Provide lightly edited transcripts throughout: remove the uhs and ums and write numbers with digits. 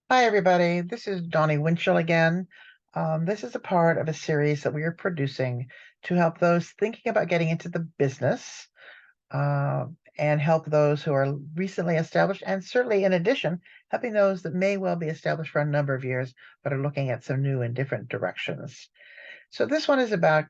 Hi, everybody. This is Donnie Winchell again. This is a part of a series that we are producing to help those thinking about getting into the business uh, and help those who are recently established, and certainly in addition, helping those that may well be established for a number of years but are looking at some new and different directions. So this one is about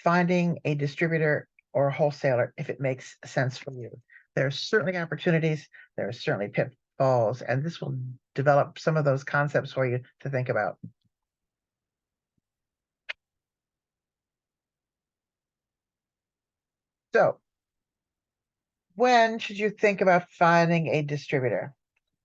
finding a distributor or a wholesaler if it makes sense for you. There are certainly opportunities, there are certainly pitfalls, and this will develop some of those concepts for you to think about. So, when should you think about finding a distributor?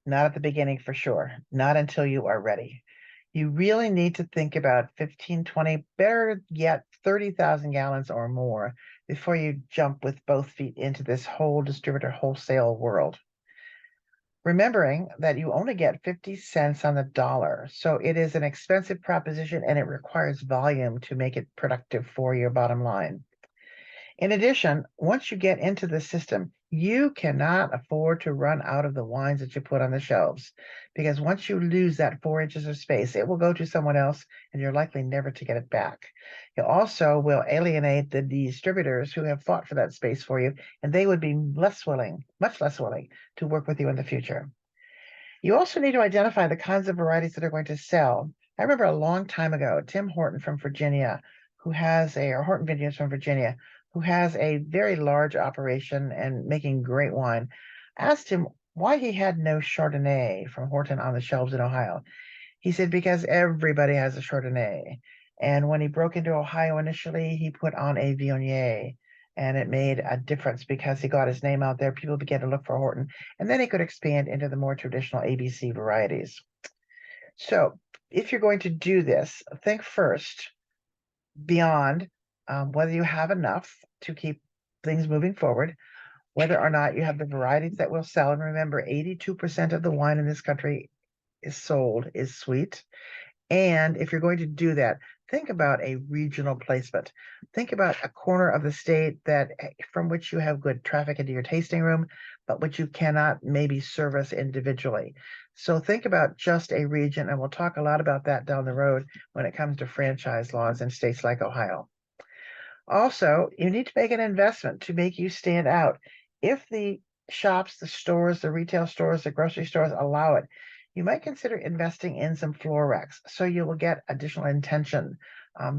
Not at the beginning for sure, not until you are ready. You really need to think about 15, 20, better yet 30,000 gallons or more before you jump with both feet into this whole distributor wholesale world. Remembering that you only get 50 cents on the dollar, so it is an expensive proposition and it requires volume to make it productive for your bottom line. In addition, once you get into the system, you cannot afford to run out of the wines that you put on the shelves because once you lose that 4 inches of space, it will go to someone else and you're likely never to get it back. You also will alienate the distributors who have fought for that space for you, and they would be less willing, much less willing, to work with you in the future. You also need to identify the kinds of varieties that are going to sell. I remember a long time ago, Tim Horton from Virginia, or Horton Vineyards from Virginia, who has a very large operation and making great wine, asked him why he had no Chardonnay from Horton on the shelves in Ohio. He said, because everybody has a Chardonnay. And when he broke into Ohio initially, he put on a Viognier. And it made a difference because he got his name out there. People began to look for Horton. And then he could expand into the more traditional ABC varieties. So if you're going to do this, think first beyond whether you have enough to keep things moving forward, whether or not you have the varieties that will sell. And remember, 82% of the wine in this country is sweet. And if you're going to do that, think about a regional placement. Think about a corner of the state that from which you have good traffic into your tasting room, but which you cannot maybe service individually. So think about just a region, and we'll talk a lot about that down the road when it comes to franchise laws in states like Ohio. Also, you need to make an investment to make you stand out. If the shops, the stores, the retail stores, the grocery stores allow it, you might consider investing in some floor racks so you will get additional attention.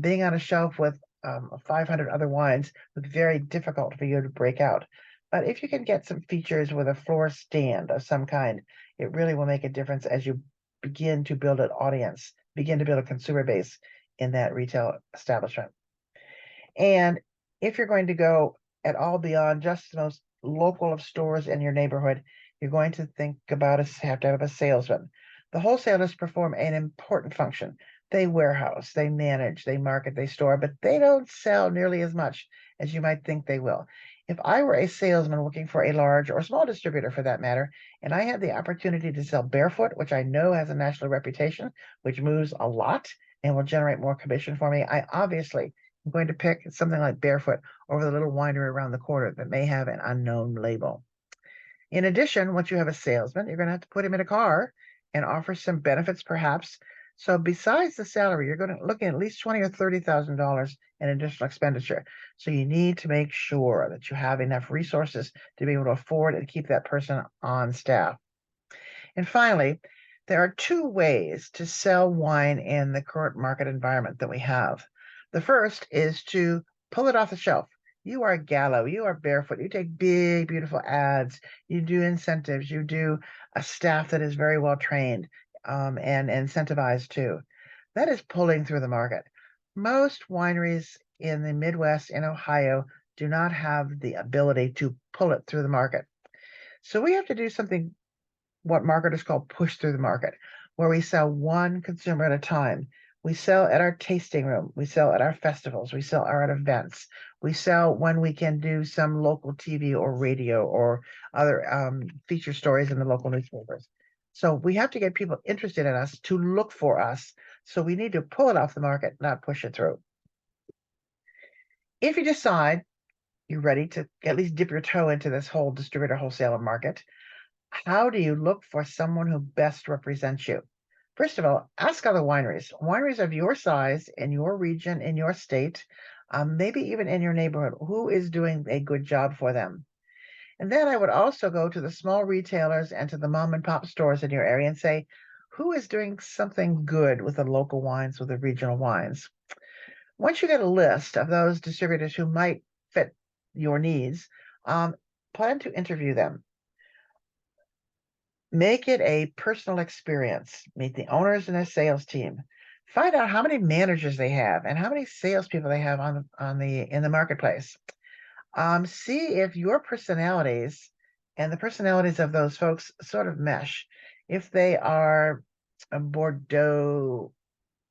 Being on a shelf with 500 other wines would be very difficult for you to break out. But if you can get some features with a floor stand of some kind, it really will make a difference as you begin to build an audience, begin to build a consumer base in that retail establishment. And if you're going to go at all beyond just the most local of stores in your neighborhood, you're going to think about have to have a salesman. The wholesalers perform an important function. They warehouse, they manage, they market, they store, but they don't sell nearly as much as you might think they will. If I were a salesman looking for a large or small distributor for that matter, and I had the opportunity to sell Barefoot, which I know has a national reputation, which moves a lot and will generate more commission for me, I obviously I'm going to pick something like Barefoot over the little winery around the corner that may have an unknown label. In addition, once you have a salesman, you're going to have to put him in a car and offer some benefits, perhaps. So besides the salary, you're going to look at least $20,000 or $30,000 in additional expenditure. So you need to make sure that you have enough resources to be able to afford and keep that person on staff. And finally, there are two ways to sell wine in the current market environment that we have. The first is to pull it off the shelf. You are Gallo, you are Barefoot, you take big, beautiful ads, you do incentives, you do a staff that is very well trained and incentivized too. That is pulling through the market. Most wineries in the Midwest and Ohio do not have the ability to pull it through the market. So we have to do something what marketers call push through the market, where we sell one consumer at a time. We sell at our tasting room. We sell at our festivals. We sell at events. We sell when we can do some local TV or radio or other feature stories in the local newspapers. So we have to get people interested in us to look for us. So we need to pull it off the market, not push it through. If you decide you're ready to at least dip your toe into this whole distributor wholesaler market, how do you look for someone who best represents you? First of all, ask other wineries of your size in your region, in your state, maybe even in your neighborhood, who is doing a good job for them. And then I would also go to the small retailers and to the mom and pop stores in your area and say, who is doing something good with the local wines, with the regional wines? Once you get a list of those distributors who might fit your needs, plan to interview them. Make it a personal experience. Meet the owners and their sales team. Find out how many managers they have and how many salespeople they have in the marketplace. See if your personalities and the personalities of those folks sort of mesh. If they are Bordeaux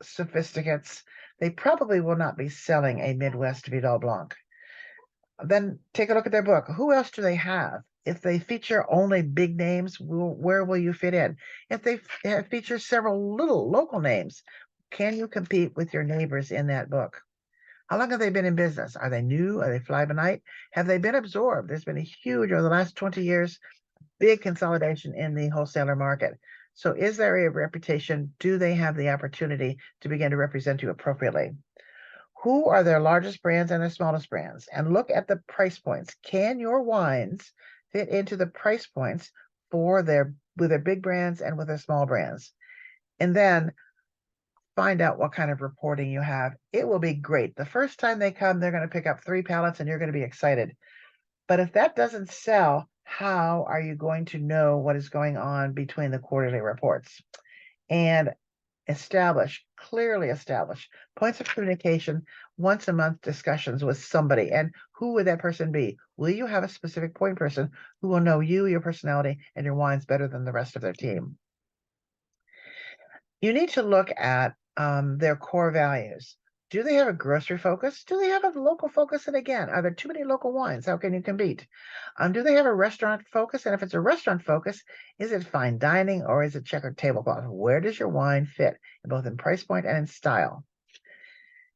sophisticates, they probably will not be selling a Midwest Vidal Blanc. Then take a look at their book. Who else do they have? If they feature only big names, where will you fit in? If they feature several little local names, can you compete with your neighbors in that book? How long have they been in business? Are they new? Are they fly by night? Have they been absorbed? There's been a huge, over the last 20 years, big consolidation in the wholesaler market. So is there a reputation? Do they have the opportunity to begin to represent you appropriately? Who are their largest brands and their smallest brands? And look at the price points. Can your wines fit into the price points with their big brands and with their small brands? And then find out what kind of reporting you have. It will be great. The first time they come, they're going to pick up 3 pallets and you're going to be excited. But if that doesn't sell, how are you going to know what is going on between the quarterly reports? And clearly establish points of communication, once a month discussions with somebody. And who would that person be? Will you have a specific point person who will know you, your personality, and your wines better than the rest of their team? You need to look at their core values. Do they have a grocery focus? Do they have a local focus? And again, are there too many local wines? How can you compete? Do they have a restaurant focus? And if it's a restaurant focus, is it fine dining or is it checkered tablecloth? Where does your wine fit, both in price point and in style?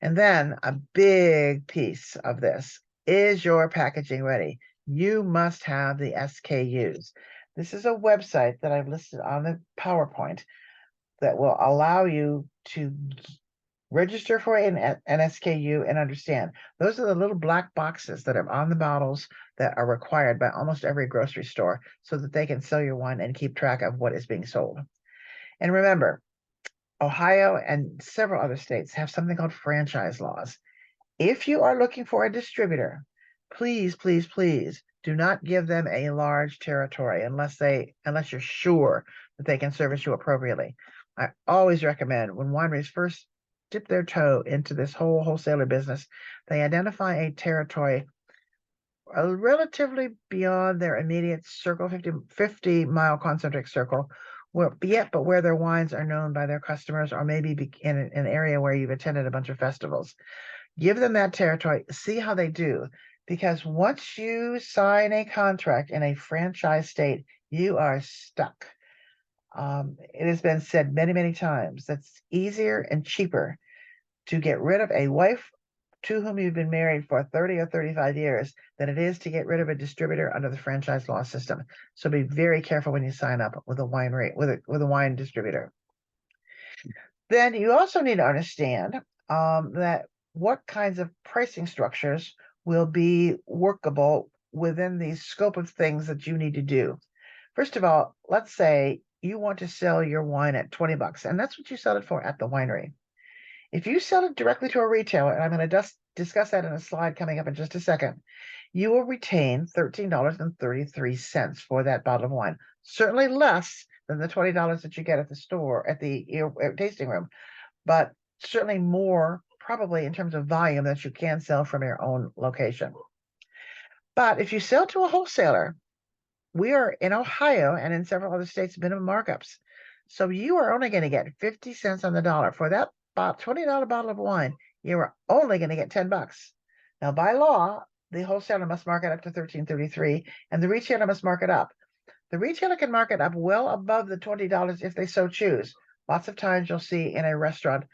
And then a big piece of this is your packaging ready. You must have the SKUs. This is a website that I've listed on the PowerPoint that will allow you to register for an SKU and understand. Those are the little black boxes that are on the bottles that are required by almost every grocery store so that they can sell your wine and keep track of what is being sold. And remember, Ohio and several other states have something called franchise laws. If you are looking for a distributor, please, please, please do not give them a large territory unless you're sure that they can service you appropriately. I always recommend when wineries first dip their toe into this whole wholesaler business, they identify a territory relatively beyond their immediate circle, 50-mile concentric circle, but where their wines are known by their customers, or maybe in an area where you've attended a bunch of festivals. Give them that territory, see how they do, because once you sign a contract in a franchise state, you are stuck. It has been said many, many times that's easier and cheaper to get rid of a wife to whom you've been married for 30 or 35 years than it is to get rid of a distributor under the franchise law system. So be very careful when you sign up with a wine distributor. Then you also need to understand that what kinds of pricing structures will be workable within the scope of things that you need to do. First of all, let's say you want to sell your wine at $20, and that's what you sell it for at the winery. If you sell it directly to a retailer, and I'm going to discuss that in a slide coming up in just a second, you will retain $13.33 for that bottle of wine. Certainly less than the $20 that you get at the store, at the tasting room, but certainly more probably in terms of volume that you can sell from your own location. But if you sell to a wholesaler, we are in Ohio and in several other states minimum markups. So you are only going to get 50 cents on the dollar. For that $20 bottle of wine, you are only going to get $10. Now, by law, the wholesaler must mark it up to $13.33, and the retailer must mark it up. The retailer can mark it up well above the $20 if they so choose. Lots of times you'll see in a restaurant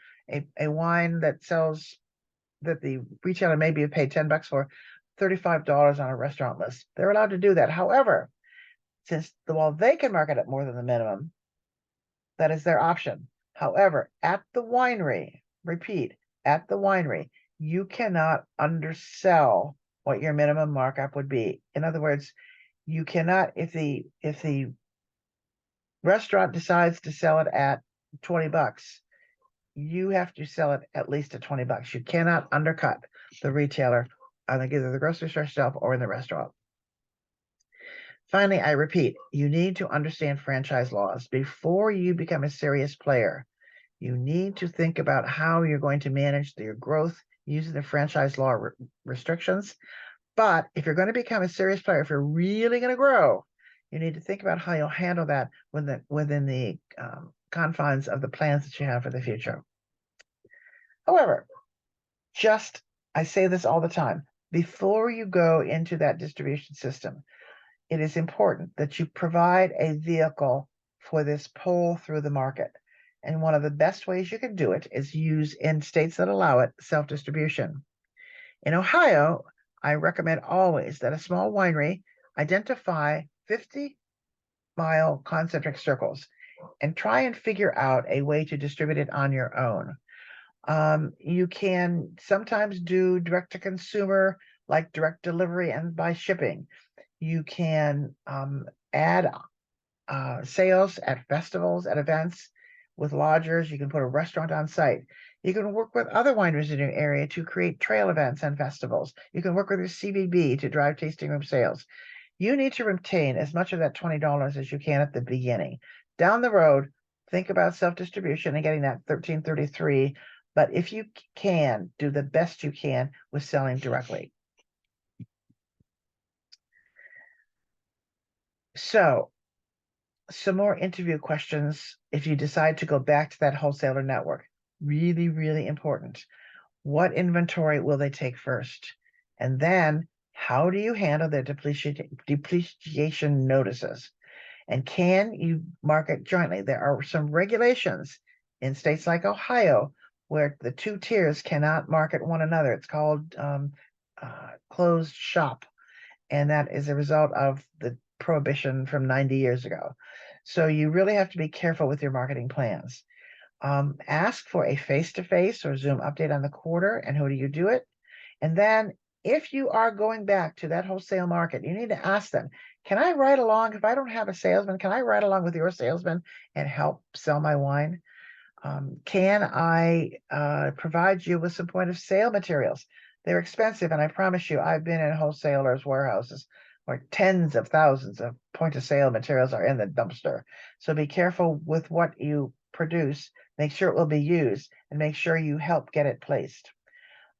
a wine that the retailer maybe have paid $10 for, $35 on a restaurant list. They're allowed to do that. However, while they can mark it up more than the minimum, that is their option. However, at the winery, repeat, at the winery, you cannot undersell what your minimum markup would be. In other words, you cannot, if the restaurant decides to sell it at $20, you have to sell it at least at $20. You cannot undercut the retailer on either the grocery store shelf or in the restaurant. Finally, I repeat, you need to understand franchise laws. Before you become a serious player, you need to think about how you're going to manage your growth using the franchise law restrictions. But if you're going to become a serious player, if you're really going to grow, you need to think about how you'll handle that within the confines of the plans that you have for the future. However, I say this all the time, before you go into that distribution system, it is important that you provide a vehicle for this pull through the market. And one of the best ways you can do it is use, in states that allow it, self-distribution. In Ohio, I recommend always that a small winery identify 50-mile concentric circles and try and figure out a way to distribute it on your own. You can sometimes do direct to consumer, like direct delivery and by shipping. You can add sales at festivals, at events with lodgers. You can put a restaurant on site. You can work with other wineries in your area to create trail events and festivals. You can work with your CVB to drive tasting room sales. You need to retain as much of that $20 as you can at the beginning. Down the road, think about self-distribution and getting that 1333. But if you can, do the best you can with selling directly. So, some more interview questions if you decide to go back to that wholesaler network. Really, really important. What inventory will they take first? And then, how do you handle their depreciation notices? And can you market jointly? There are some regulations in states like Ohio where the two tiers cannot market one another. It's called closed shop. And that is a result of the prohibition from 90 years ago. So you really have to be careful with your marketing plans. Ask for a face-to-face or Zoom update on the quarter, and who do you do it? And then if you are going back to that wholesale market, you need to ask them, can I ride along? If I don't have a salesman, can I ride along with your salesman and help sell my wine? Can I provide you with some point of sale materials? They're expensive, and I promise you, I've been in wholesalers' warehouses where tens of thousands of point of sale materials are in the dumpster. So be careful with what you produce. Make sure it will be used, and make sure you help get it placed.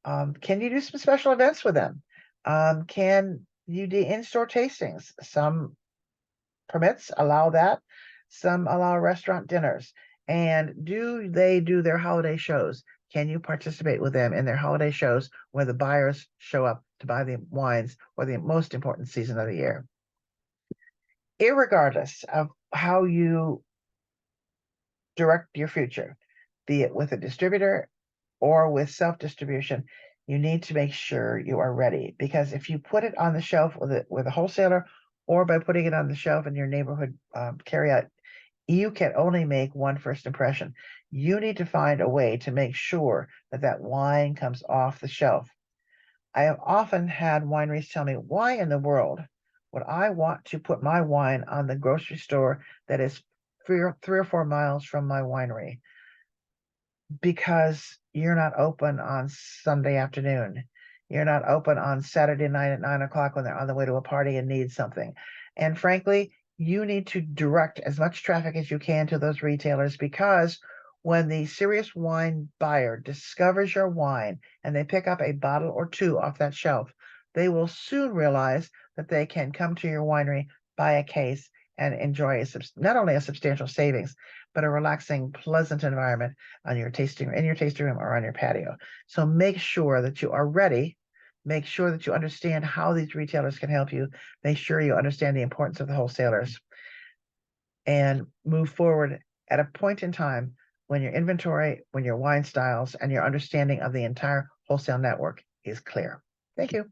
Can you do some special events with them? Can you do in-store tastings? Some permits allow that. Some allow restaurant dinners. And do they do their holiday shows? Can you participate with them in their holiday shows where the buyers show up to buy the wines for the most important season of the year? Irregardless of how you direct your future, be it with a distributor or with self-distribution, you need to make sure you are ready. Because if you put it on the shelf with a wholesaler or by putting it on the shelf in your neighborhood carryout, you can only make one first impression. You need to find a way to make sure that that wine comes off the shelf. I have often had wineries tell me, why in the world would I want to put my wine on the grocery store that is 3 or 4 miles from my winery? Because you're not open on Sunday afternoon. You're not open on Saturday night at 9 o'clock when they're on the way to a party and need something. And frankly, you need to direct as much traffic as you can to those retailers, because when the serious wine buyer discovers your wine and they pick up a bottle or two off that shelf, they will soon realize that they can come to your winery, buy a case, and enjoy not only a substantial savings, but a relaxing, pleasant environment in your tasting room or on your patio. So make sure that you are ready. Make sure that you understand how these retailers can help you. Make sure you understand the importance of the wholesalers, and move forward at a point in time when your inventory, when your wine styles, and your understanding of the entire wholesale network is clear. Thank you.